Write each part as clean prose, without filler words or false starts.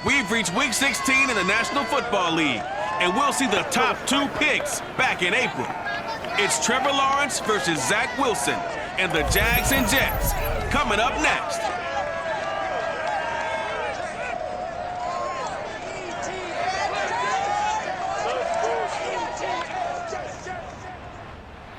We've reached Week 16 in the National Football League, and we'll see the top 2 picks back in April. It's Trevor Lawrence versus Zach Wilson and the Jags and Jets coming up next.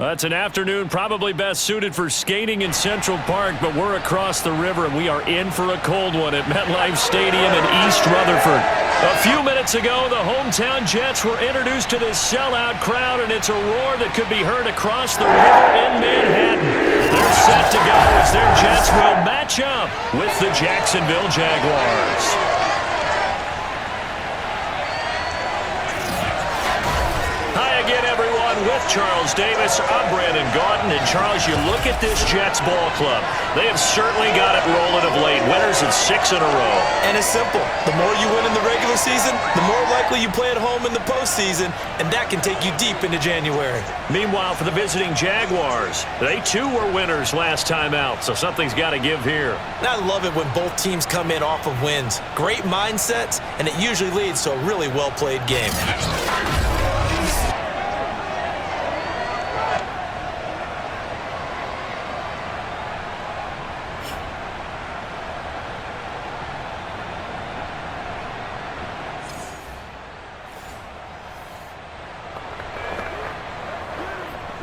It's an afternoon probably best suited for skating in Central Park, but we're across the river and we are in for a cold one at MetLife Stadium in East Rutherford. A few minutes ago, the hometown Jets were introduced to this sellout crowd, and it's a roar that could be heard across the river in Manhattan. They're set to go as their Jets will match up with the Jacksonville Jaguars. With Charles Davis, I'm Brandon Gaudin, and Charles, you look at this Jets ball club. They have certainly got it rolling of late. Winners of 6 in a row. And it's simple. The more you win in the regular season, the more likely you play at home in the postseason, and that can take you deep into January. Meanwhile, for the visiting Jaguars, they too were winners last time out, so something's got to give here. And I love it when both teams come in off of wins. Great mindsets, and it usually leads to a really well-played game.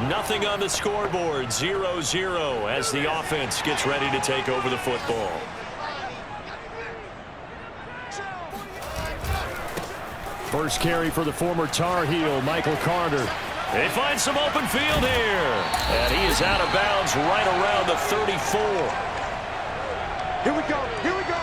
Nothing on the scoreboard, 0-0 as the offense gets ready to take over the football. First carry for the former Tar Heel, Michael Carter. They find some open field here, and he is out of bounds right around the 34. Here we go, here we go.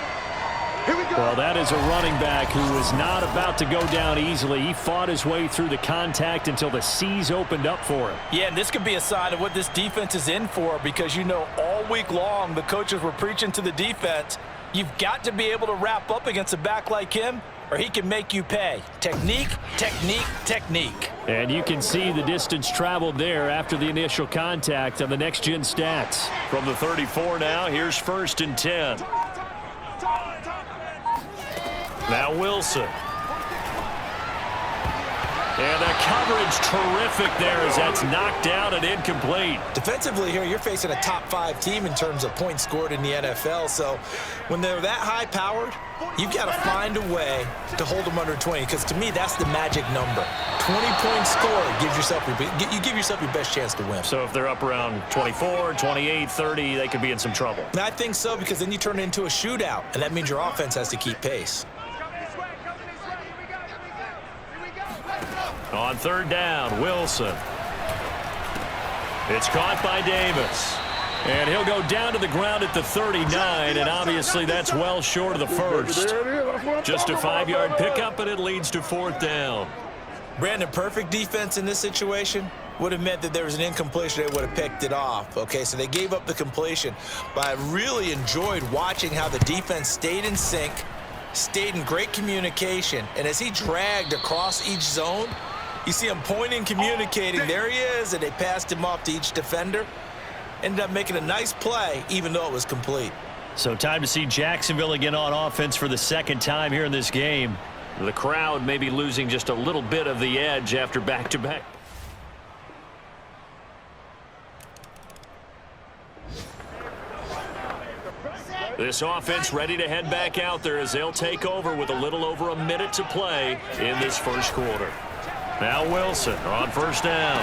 Here we go. Well, that is a running back who is not about to go down easily. He fought his way through the contact until the seas opened up for him. Yeah, and this could be a sign of what this defense is in for, because, you know, all week long the coaches were preaching to the defense, you've got to be able to wrap up against a back like him or he can make you pay. Technique, technique, technique. And you can see the distance traveled there after the initial contact on the next-gen stats. From the 34 now, here's 1st and 10. Now Wilson. And the coverage terrific there as that's knocked down and incomplete. Defensively here, you're facing a top 5 team in terms of points scored in the NFL. So when they're that high-powered, you've got to find a way to hold them under 20, because to me, that's the magic number. 20-point score gives yourself you give yourself your best chance to win. So if they're up around 24, 28, 30, they could be in some trouble. And I think so, because then you turn it into a shootout, and that means your offense has to keep pace. On 3rd down, Wilson. It's caught by Davis. And he'll go down to the ground at the 39, and obviously that's well short of the first. Just a 5-yard pickup, and it leads to 4th down. Brandon, perfect defense in this situation would have meant that there was an incompletion. They would have picked it off. Okay, so they gave up the completion. But I really enjoyed watching how the defense stayed in sync, stayed in great communication, and as he dragged across each zone, you see him pointing, communicating. There he is, and they passed him off to each defender. Ended up making a nice play, even though it was complete. So time to see Jacksonville again on offense for the 2nd time here in this game. The crowd may be losing just a little bit of the edge after back-to-back. This offense ready to head back out there as they'll take over with a little over a minute to play in this first quarter. Now Wilson on 1st down.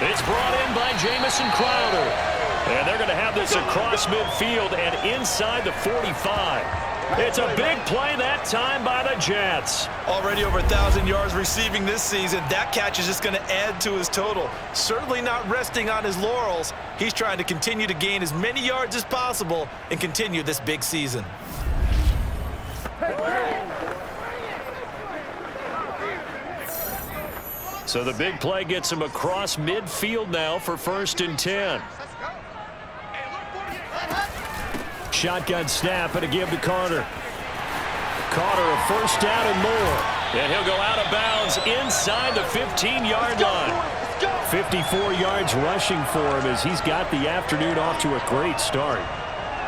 It's brought in by Jamison Crowder. And they're going to have this across midfield and inside the 45. It's a big play that time by the Jets. Already over 1,000 yards receiving this season. That catch is just going to add to his total. Certainly not resting on his laurels. He's trying to continue to gain as many yards as possible and continue this big season. So the big play gets him across midfield now for 1st and 10. Shotgun snap and a give to Carter. Carter a 1st down and more. And he'll go out of bounds inside the 15-yard line. 54 yards rushing for him as he's got the afternoon off to a great start.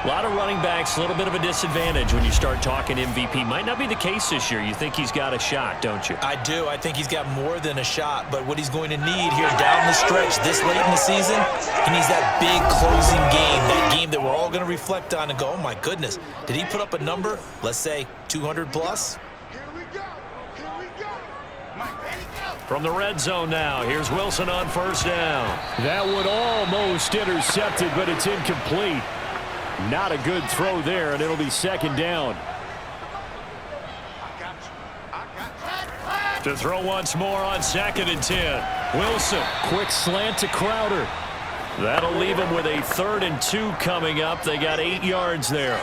A lot of running backs, a little bit of a disadvantage when you start talking MVP. Might not be the case this year. You think he's got a shot, don't you? I do. I think he's got more than a shot. But what he's going to need here down the stretch this late in the season, he needs that big closing game, that game that we're all going to reflect on and go, oh, my goodness, did he put up a number, let's say 200 plus? From the red zone now, here's Wilson on first down. That one almost intercepted, but it's incomplete. Not a good throw there, and it'll be second down. To throw once more on 2nd and 10. Wilson. Quick slant to Crowder. That'll leave him with a 3rd and 2 coming up. They got 8 yards there.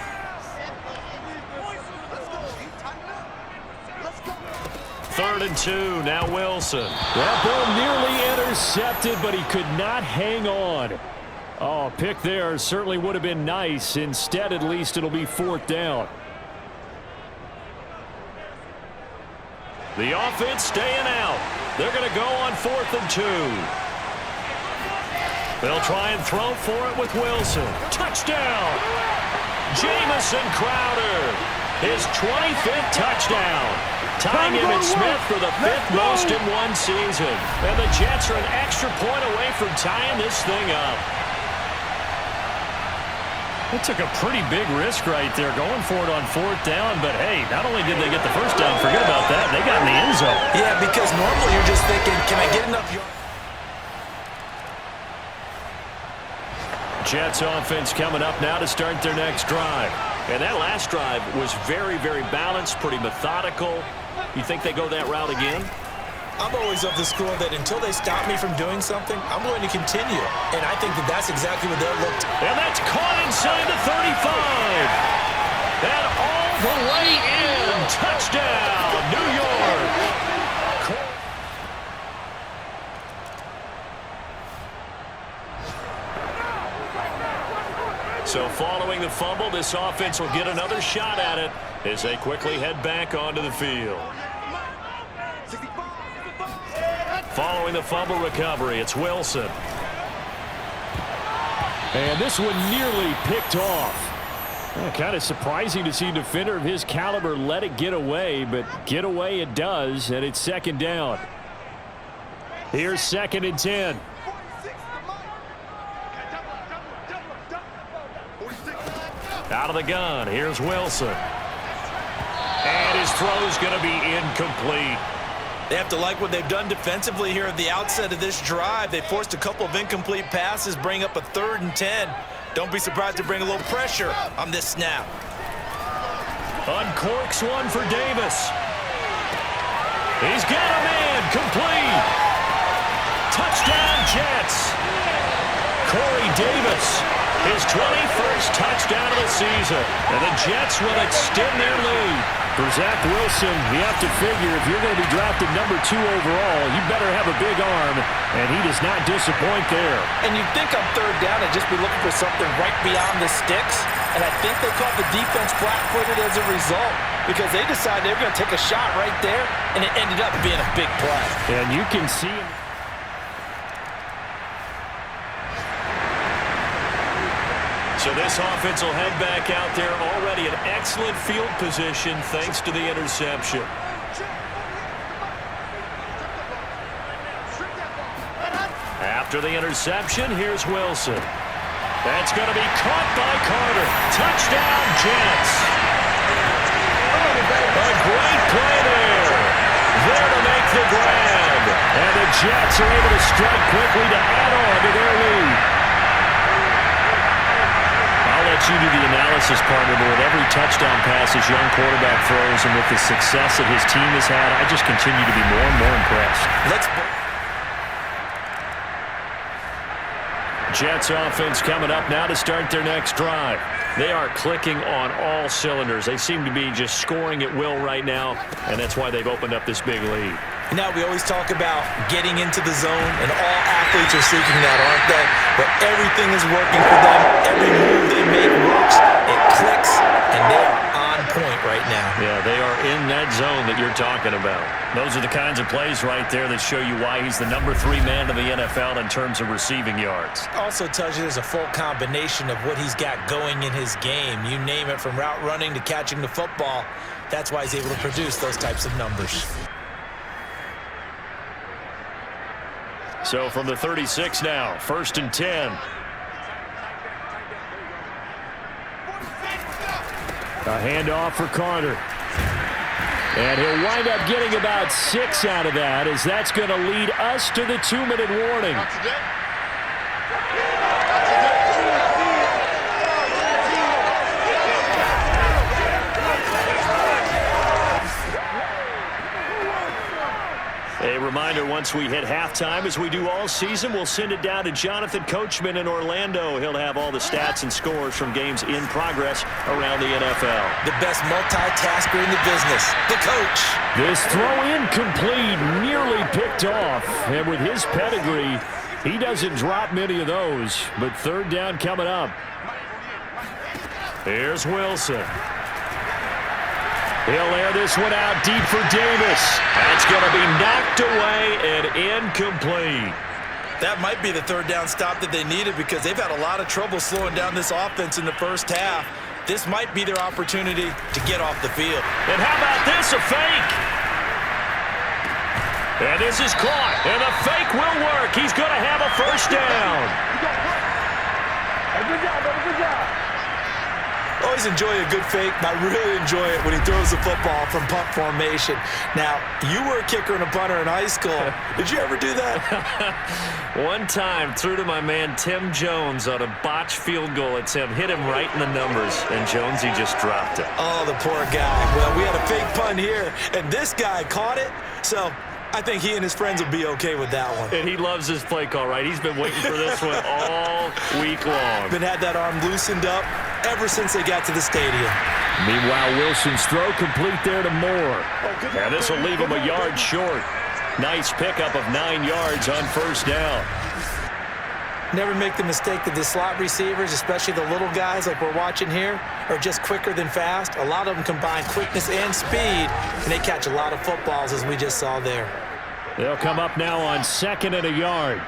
Third and 2, now Wilson. That ball nearly intercepted, but he could not hang on. Oh, pick there certainly would have been nice. Instead, at least it'll be 4th down. The offense staying out. They're going to go on 4th and 2. They'll try and throw for it with Wilson. Touchdown! Jamison Crowder, his 25th touchdown. Tying Emmitt Smith for the 5th most in one season. And the Jets are an extra point away from tying this thing up. They took a pretty big risk right there going for it on 4th down. But, hey, not only did they get the first down, forget about that, they got in the end zone. Yeah, because normally you're just thinking, can I get enough yards? Jets offense coming up now to start their next drive. And that last drive was very, very balanced, pretty methodical. You think they go that route again? I'm always of the school that until they stop me from doing something, I'm going to continue. And I think that that's exactly what they'll look to. And that's caught inside the 35. And all the way in. Touchdown, New York. So following the fumble, this offense will get another shot at it as they quickly head back onto the field. Following the fumble recovery, it's Wilson. And this one nearly picked off. Kind of surprising to see a defender of his caliber let it get away, but get away it does, and it's 2nd down. Here's 2nd and 10. Out of the gun, here's Wilson. And his throw's going to be incomplete. They have to like what they've done defensively here at the outset of this drive. They forced a couple of incomplete passes, bring up a 3rd and 10. Don't be surprised to bring a little pressure on this snap. Uncorks one for Davis. He's got a man, complete. Touchdown, Jets. Corey Davis, his 21st touchdown of the season. And the Jets will extend their lead. For Zach Wilson, you have to figure if you're going to be drafted number 2 overall, you better have a big arm, and he does not disappoint there. And you'd think on 3rd down and just be looking for something right beyond the sticks. And I think they caught the defense flat-footed as a result because they decided they were going to take a shot right there, and it ended up being a big play. And you can see him. So this offense will head back out there already in excellent field position thanks to the interception. After the interception, here's Wilson. That's going to be caught by Carter. Touchdown, Jets. A great play there. There to make the grab. And the Jets are able to strike quickly to add on to their lead. I'll let you do the analysis, partner, but with every touchdown pass his young quarterback throws and with the success that his team has had, I just continue to be more and more impressed. Jets offense coming up now to start their next drive. They are clicking on all cylinders. They seem to be just scoring at will right now, and that's why they've opened up this big lead. Now, we always talk about getting into the zone, and all athletes are seeking that, aren't they? But everything is working for them. Every move they make works. It clicks, and they are on point right now. Yeah, they are in that red zone that you're talking about. Those are the kinds of plays right there that show you why he's the number 3 man in the NFL in terms of receiving yards. Also tells you there's a full combination of what he's got going in his game. You name it, from route running to catching the football. That's why he's able to produce those types of numbers. So from the 36 now, 1st and 10. A handoff for Carter. And he'll wind up getting about 6 out of that, as that's going to lead us to the 2-minute warning. A reminder, once we hit halftime, as we do all season, we'll send it down to Jonathan Coachman in Orlando. He'll have all the stats and scores from games in progress around the NFL. The best multitasker in the business, the coach. This throw incomplete, nearly picked off. And with his pedigree, he doesn't drop many of those. But 3rd down coming up. Here's Wilson. He'll air this one out deep for Davis. That's going to be knocked away and incomplete. That might be the 3rd down stop that they needed, because they've had a lot of trouble slowing down this offense in the first half. This might be their opportunity to get off the field. And how about this, a fake? And this is caught, and the fake will work. He's going to have a 1st down. Good job, brother. Good job. Always enjoy a good fake, but I really enjoy it when he throws the football from punt formation. Now, you were a kicker and a punter in high school. Did you ever do that? One time, threw to my man Tim Jones on a botched field goal at Tim. Hit him right in the numbers, and Jonesy just dropped it. Oh, the poor guy. Well, we had a fake punt here, and this guy caught it, so I think he and his friends will be okay with that one. And he loves his play call, right? He's been waiting for this one all week long. Been had that arm loosened up ever since they got to the stadium. Meanwhile, Wilson's throw complete there to Moore. And this will leave him a yard short. Nice pickup of 9 yards on 1st down. Never make the mistake that the slot receivers, especially the little guys like we're watching here, are just quicker than fast. A lot of them combine quickness and speed, and they catch a lot of footballs, as we just saw there. They'll come up now on 2nd and a yard.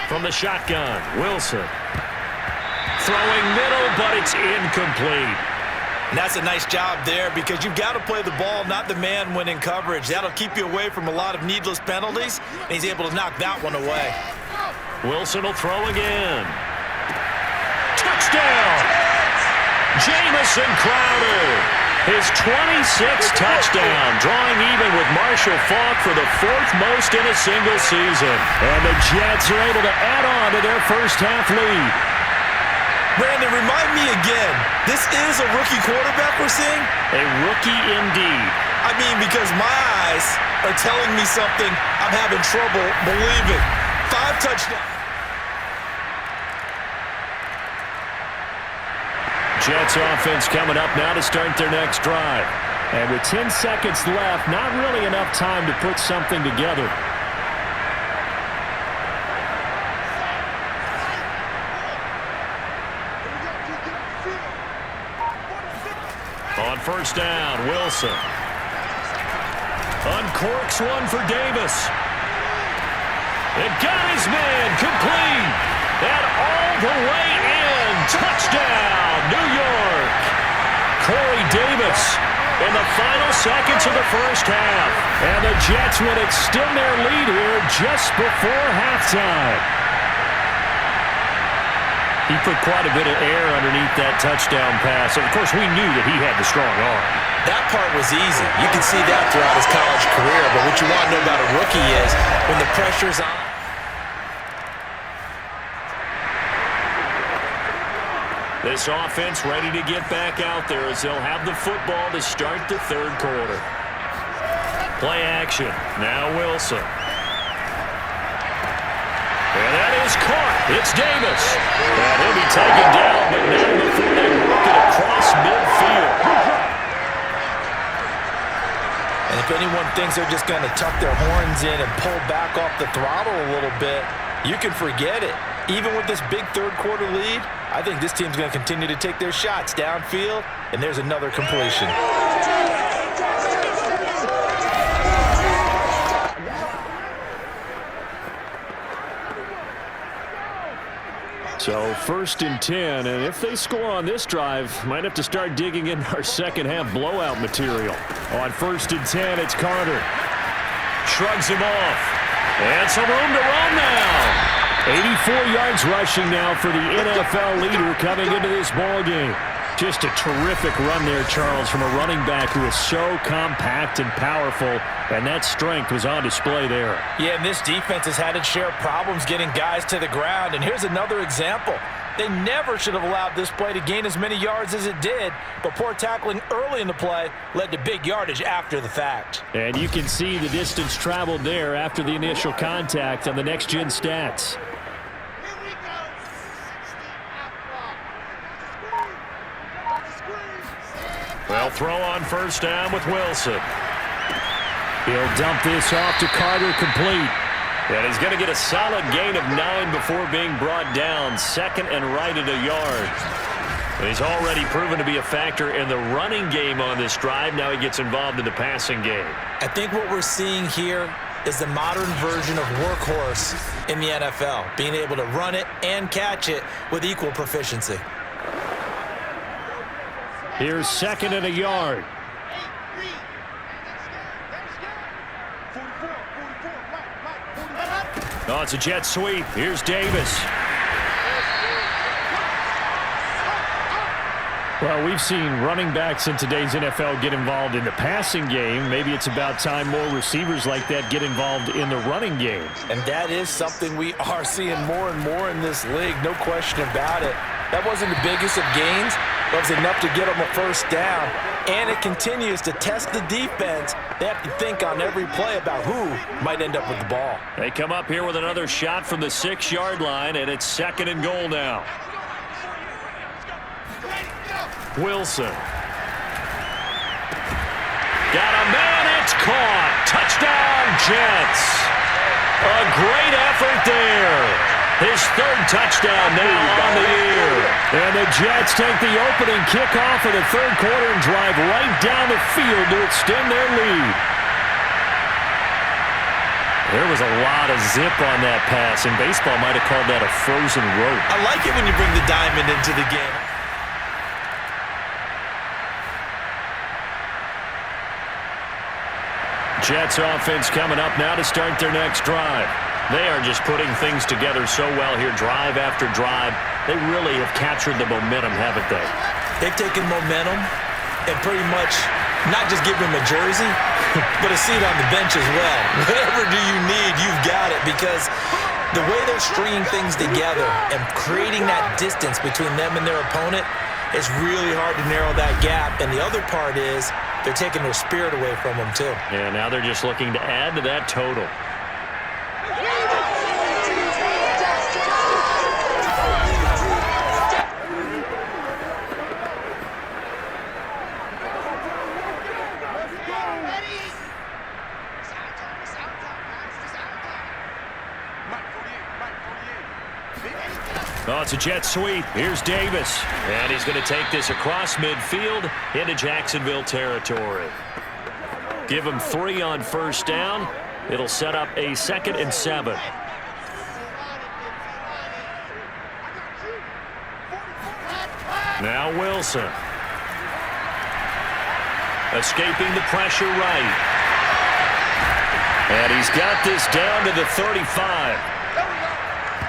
From the shotgun, Wilson. Throwing middle, but it's incomplete. And that's a nice job there, because you've got to play the ball, not the man when in coverage. That'll keep you away from a lot of needless penalties, and he's able to knock that one away. Wilson will throw again. Touchdown! Jamison Crowder. His 26th touchdown, drawing even with Marshall Faulk for the 4th most in a single season. And the Jets are able to add on to their first half lead. Brandon, remind me again, this is a rookie quarterback we're seeing? A rookie indeed. I mean, because my eyes are telling me something I'm having trouble believing. 5 touchdowns. Jets offense coming up now to start their next drive. And with 10 seconds left, not really enough time to put something together. On 1st down, Wilson. Uncorks one for Davis. It got his man complete. And all the way in. Touchdown, New York. Corey Davis in the final seconds of the first half. And the Jets would extend their lead here just before halftime. He put quite a bit of air underneath that touchdown pass. Of course, we knew that he had the strong arm. That part was easy. You can see that throughout his college career. But what you want to know about a rookie is when the pressure's on. This offense ready to get back out there as they'll have the football to start the 3rd quarter. Play action. Now Wilson. And that is caught. It's Davis. And he'll be taken down, but now before they work it across midfield. And if anyone thinks they're just going to tuck their horns in and pull back off the throttle a little bit, you can forget it. Even with this big 3rd quarter lead, I think this team's going to continue to take their shots downfield, and there's another completion. So 1st and 10, and if they score on this drive, might have to start digging in our second half blowout material. On 1st and 10, it's Carter. Shrugs him off. And some room to run now. 84 yards rushing now for the NFL leader coming into this ball game. Just a terrific run there, Charles, from a running back who is so compact and powerful, and that strength was on display there. Yeah, and this defense has had its share of problems getting guys to the ground, and here's another example. They never should have allowed this play to gain as many yards as it did, but poor tackling early in the play led to big yardage after the fact. And you can see the distance traveled there after the initial contact on the next-gen stats. Well, throw on 1st down with Wilson. He'll dump this off to Carter, complete. And he's going to get a solid gain of 9 before being brought down. 2nd and right at a yard. And he's already proven to be a factor in the running game on this drive. Now he gets involved in the passing game. I think what we're seeing here is the modern version of workhorse in the NFL, being able to run it and catch it with equal proficiency. Here's 2nd and a yard. Oh, it's a jet sweep. Here's Davis. Well, we've seen running backs in today's NFL get involved in the passing game. Maybe it's about time more receivers like that get involved in the running game. And that is something we are seeing more and more in this league, no question about it. That wasn't the biggest of gains, but it was enough to get them a 1st down. And it continues to test the defense. They have to think on every play about who might end up with the ball. They come up here with another shot from the 6-yard line, and it's 2nd and goal now. Wilson. Got a man, it's caught. Touchdown, Jets. A great effort there. His 3rd touchdown now on the year. And the Jets take the opening kickoff of the 3rd quarter and drive right down the field to extend their lead. There was a lot of zip on that pass, and baseball might have called that a frozen rope. I like it when you bring the diamond into the game. Jets offense coming up now to start their next drive. They are just putting things together so well here, drive after drive. They really have captured the momentum, haven't they? They've taken momentum and pretty much not just give them a jersey, but a seat on the bench as well. Whatever do you need, you've got it, because the way they're stringing things together and creating that distance between them and their opponent, it's really hard to narrow that gap. And the other part is they're taking their spirit away from them, too. Yeah, now they're just looking to add to that total. Oh, it's a jet sweep. Here's Davis. And he's going to take this across midfield into Jacksonville territory. Give him 3 on 1st down. It'll set up a 2nd and 7. Now Wilson. Escaping the pressure right. And he's got this down to the 35.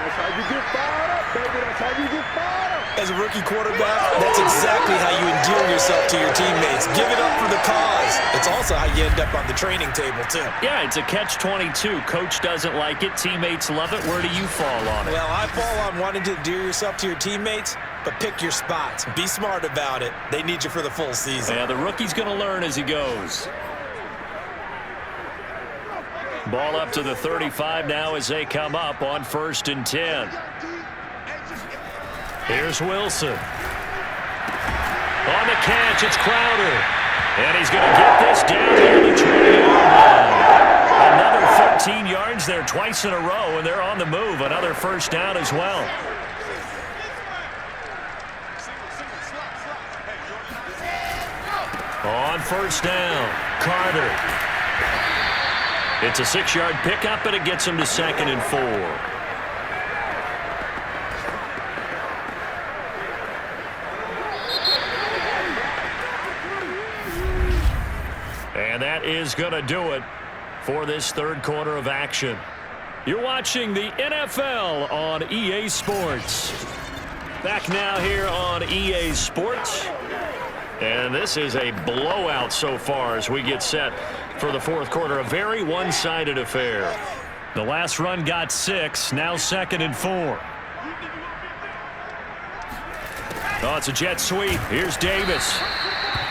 That's how you get fired up, baby. That's how you get fired up. As a rookie quarterback, that's exactly how you endear yourself to your teammates. Give it up for the cause. It's also how you end up on the training table, too. Yeah, it's a catch-22. Coach doesn't like it. Teammates love it. Where do you fall on it? Well, I fall on wanting to endear yourself to your teammates, but pick your spots. Be smart about it. They need you for the full season. Yeah, the rookie's going to learn as he goes. Ball up to the 35 now as they come up on 1st and 10. Here's Wilson. On the catch, it's Crowder. And he's going to get this down to the 20-yard line. Another 13 yards there twice in a row, and they're on the move. Another 1st down as well. On first down, Carter. It's a 6-yard pickup, and it gets him to 2nd and 4. And that is going to do it for this third quarter of action. You're watching the NFL on EA Sports. Back now here on EA Sports. And this is a blowout so far as we get set for the fourth quarter. A very one-sided affair. The last run got 6. Now 2nd and 4. Oh, it's a jet sweep. Here's Davis.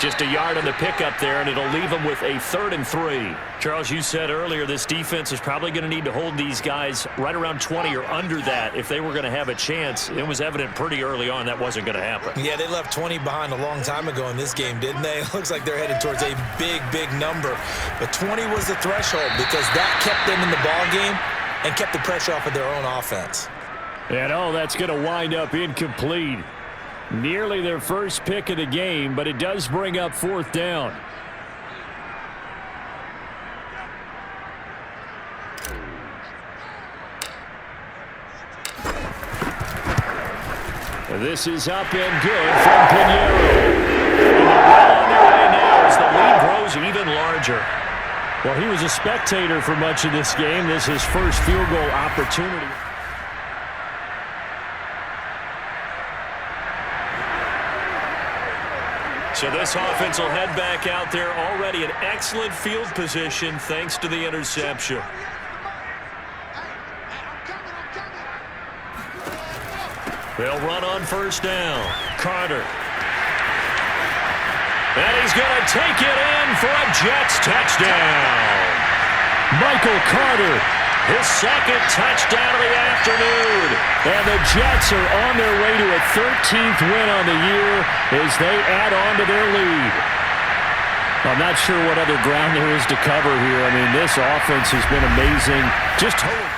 Just a yard on the pickup there, and it'll leave them with a 3rd and 3. Charles, you said earlier this defense is probably going to need to hold these guys right around 20 or under that if they were going to have a chance. It was evident pretty early on that wasn't going to happen. Yeah, they left 20 behind a long time ago in this game, didn't they? It looks like they're headed towards a big, big number. But 20 was the threshold because that kept them in the ball game and kept the pressure off of their own offense. And that's going to wind up incomplete. Nearly their first pick of the game, but it does bring up 4th down. This is up and good from Pinheiro. And they're well on their way now as the lead grows even larger. Well, he was a spectator for much of this game. This is his first field goal opportunity. So this offense will head back out there already in excellent field position thanks to the interception. They'll run on first down. Carter. And he's going to take it in for a Jets touchdown. Michael Carter. His 2nd touchdown of the afternoon. And the Jets are on their way to a 13th win on the year as they add on to their lead. I'm not sure what other ground there is to cover here. I mean, this offense has been amazing. Just hope.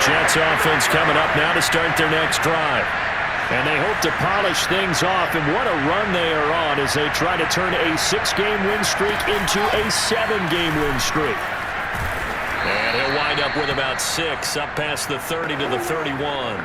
Jets offense coming up now to start their next drive. And they hope to polish things off, and what a run they are on as they try to turn a 6-game win streak into a 7-game win streak. And he'll wind up with about 6, up past the 30 to the 31.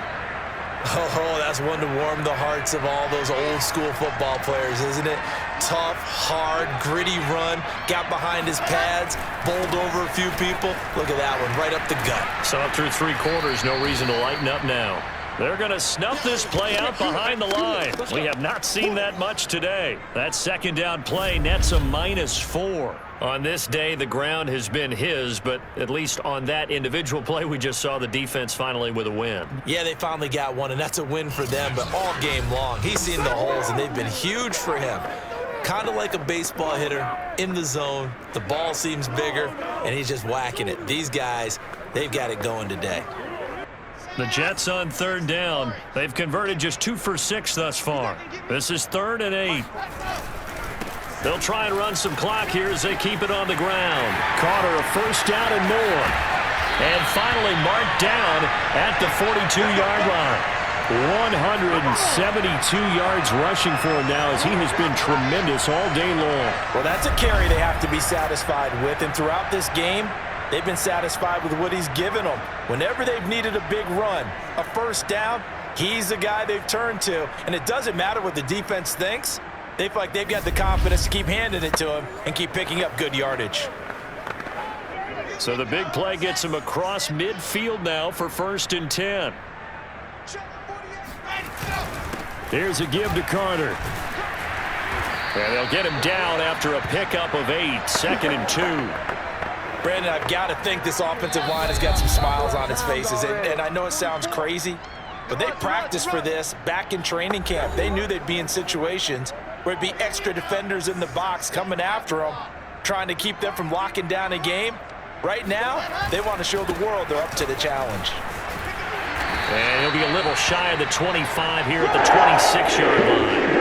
Oh, that's one to warm the hearts of all those old-school football players, isn't it? Tough, hard, gritty run, got behind his pads, bowled over a few people. Look at that one, right up the gut. Saw through 3 quarters, no reason to lighten up now. They're going to snuff this play out behind the line. We have not seen that much today. That 2nd down play nets a -4. On this day, the ground has been his, but at least on that individual play, we just saw the defense finally with a win. Yeah, they finally got one, and that's a win for them, but all game long, he's seen the holes, and they've been huge for him. Kind of like a baseball hitter in the zone. The ball seems bigger, and he's just whacking it. These guys, they've got it going today. The Jets on 3rd down. They've converted just 2 for 6 thus far. This is 3rd and 8. They'll try and run some clock here as they keep it on the ground. Carter, a first down and more. And finally marked down at the 42-yard line. 172 yards rushing for him now as he has been tremendous all day long. Well, that's a carry they have to be satisfied with, and throughout this game, they've been satisfied with what he's given them. Whenever they've needed a big run, a first down, he's the guy they've turned to. And it doesn't matter what the defense thinks. They feel like they've got the confidence to keep handing it to him and keep picking up good yardage. So the big play gets him across midfield now for 1st and 10. Here's a give to Carter. And they'll get him down after a pickup of 8, 2nd and 2. Brandon, I've got to think this offensive line has got some smiles on its faces. And I know it sounds crazy, but they practiced for this back in training camp. They knew they'd be in situations where it'd be extra defenders in the box coming after them, trying to keep them from locking down a game. Right now, they want to show the world they're up to the challenge. And he'll be a little shy of the 25 here at the 26-yard line.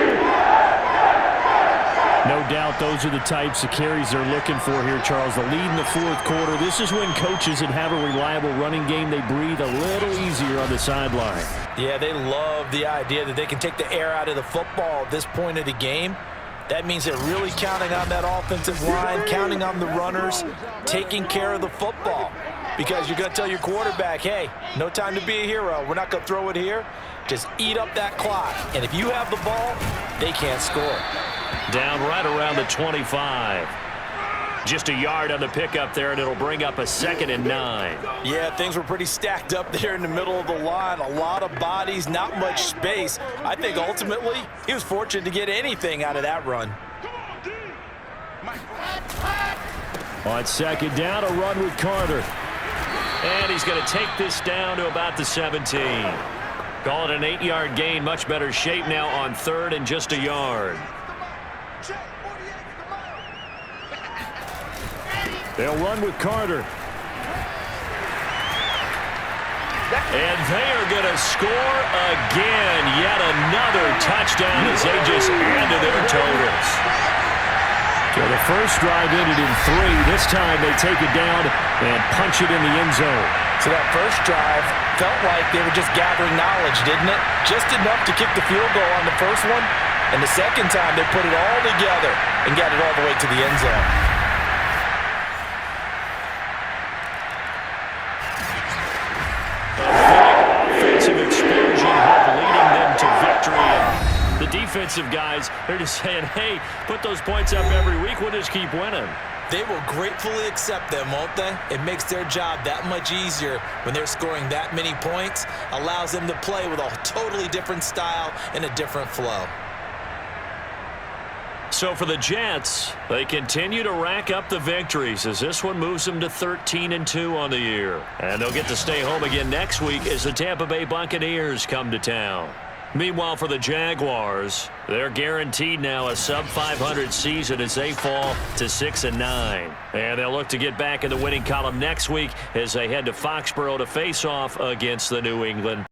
No doubt those are the types of carries they're looking for here, Charles. The lead in the fourth quarter. This is when coaches that have a reliable running game, they breathe a little easier on the sideline. Yeah, they love the idea that they can take the air out of the football at this point of the game. That means they're really counting on that offensive line, counting on the runners, taking care of the football. Because you're going to tell your quarterback, hey, no time to be a hero. We're not going to throw it here. Just eat up that clock. And if you have the ball, they can't score. Down right around the 25. Just a yard on the pickup there, and it'll bring up a 2nd and 9. Yeah, things were pretty stacked up there in the middle of the line. A lot of bodies, not much space. I think ultimately he was fortunate to get anything out of that run. On 2nd down, a run with Carter. And he's going to take this down to about the 17. Call it an 8-yard gain. Much better shape now on 3rd and just a yard. They'll run with Carter. And they are going to score again. Yet another touchdown as they just added their totals. So the first drive ended in 3. This time they take it down and punch it in the end zone. So that first drive felt like they were just gathering knowledge, didn't it? Just enough to kick the field goal on the first one. And the second time they put it all together and got it all the way to the end zone. Offensive explosion leading them to victory. And the defensive guys, they're just saying, hey, put those points up every week. We'll just keep winning. They will gratefully accept them, won't they? It makes their job that much easier when they're scoring that many points. Allows them to play with a totally different style and a different flow. So for the Jets, they continue to rack up the victories as this one moves them to 13-2 on the year. And they'll get to stay home again next week as the Tampa Bay Buccaneers come to town. Meanwhile, for the Jaguars, they're guaranteed now a sub-500 season as they fall to 6-9. And they'll look to get back in the winning column next week as they head to Foxborough to face off against the New England